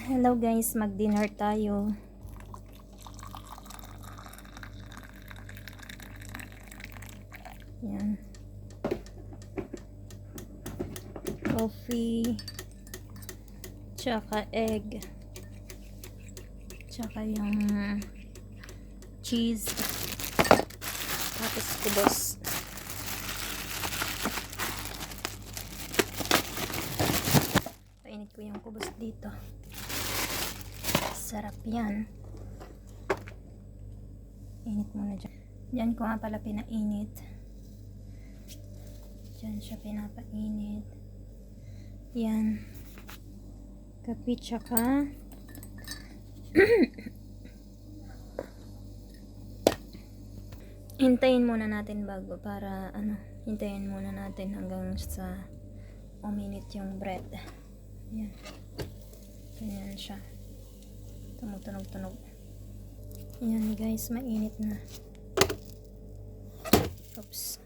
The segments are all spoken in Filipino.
Hello guys, mag-dinner tayo. Yan. Coffee. Tsaka egg. Tsaka yung cheese. Tapos kubos. Painit ko yung kubos dito. Sarap yan. Init muna dyan. Diyan ko nga pala pinainit. Diyan siya pinapainit. Yan. Kape tsaka hintayin muna natin bago para hintayin muna natin hanggang sa uminit yung bread. Yan. Ganyan siya. Tumutunog-tunog. Yan guys, mainit na. Oops.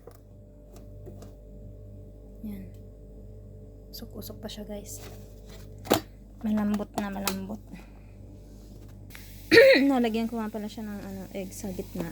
Yan. Usok-usok pa siya guys. Malambot na malambot. Nalagyan ko nga pala siya ng egg sa gitna.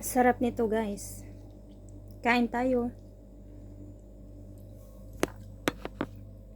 Sarap nito guys. Kain tayo.